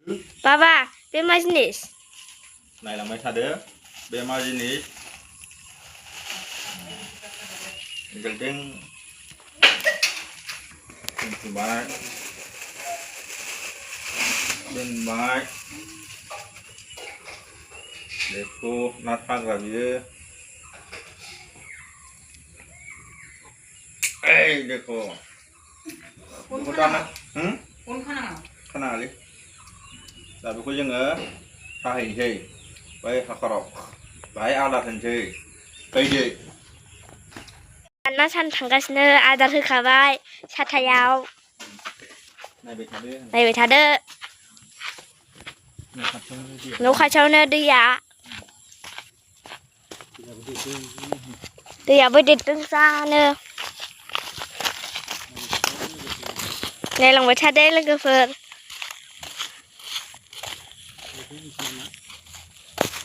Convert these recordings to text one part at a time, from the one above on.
Baba, bे मा जिनिस? नायलांबाय थादो बे मा जिनिस बिल्डिं दोनबाय बेखौ ना साग्रा बियो देखो बेखौ दाना खानाङालै दा बेखौ जोङो साहैनोसै बै हाखराव बाहाय आदार होनोसै फैदो ना सान थांगासिनो आदार होखाबाय साथायाव नायबाय थादो न' खाथियावनो दैयाबो देरदों जानो नायलांबाय थादो लोगोफोर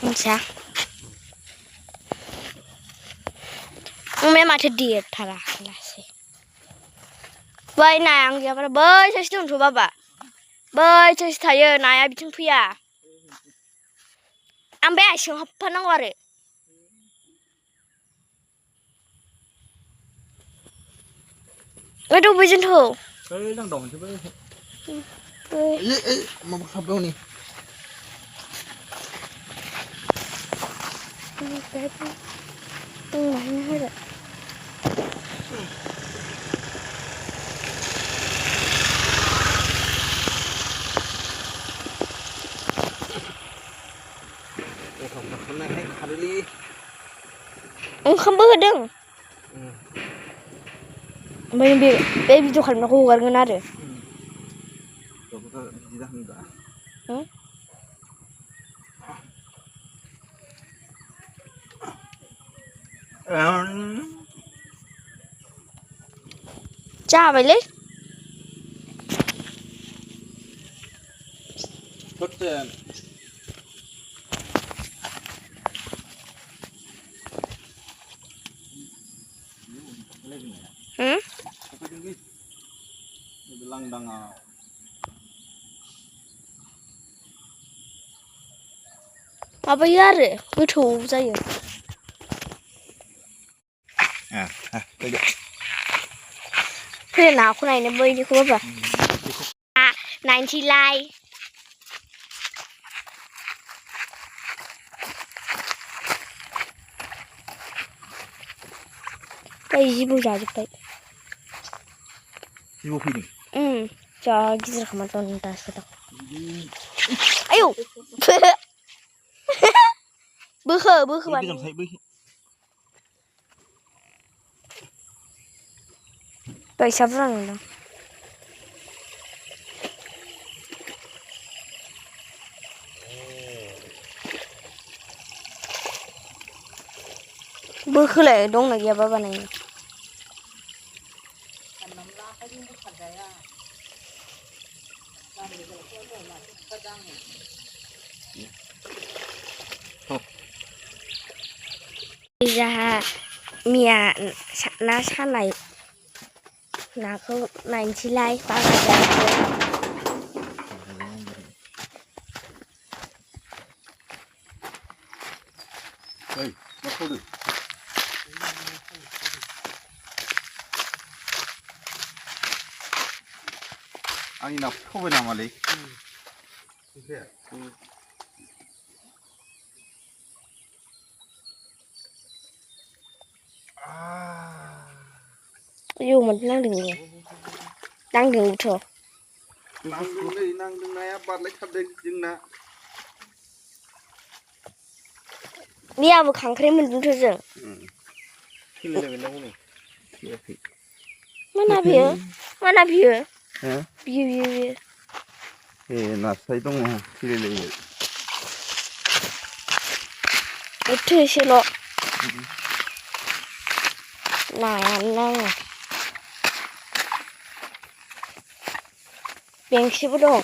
मिथिया ओमफ्राय माथो देरथारासै बै नाया आं गैयाबाथाय बैसासो दंथ' बाबा बैसासो थायो नाया बिथिं फैया आं बे आइसिङाव हाबफानांगौ आरो ओइ दबैजोंथ' बै दांदाव मोनसे बै माबा हाबबाय हनै ओंखामबो होदों ओमफ्राय बे भिडिअ खालामनायखौ हगारगोन आरो जाबायलै लांदाङाव माबायो आरो गोथौ जायो फै नाखौ नायनो बैनिखौ बाबा नायनोसैलाय बै जिबौ जाजोब्बाय जिबौ फैदों जा गिदिर खोमा दासो दं आयौ बोखोबानो बैसा बुरजा नुदों बोखोलाय दंना गैया बाबा नायनो जाहा मिया ना सानाय नाखौ नायनोसैलाय बागा आंनि नाखौ थगाय नामालै आयौ माथो नांदोंथ' नांदों नाया बारलायथारदों जोंना मैयाबो खांख्राइ मोनदोंथ' जों मोना बियो ए नास्राय दङ थैलायलायबाय एथ' एसेल' नायानो नाङा बेंसिबो दं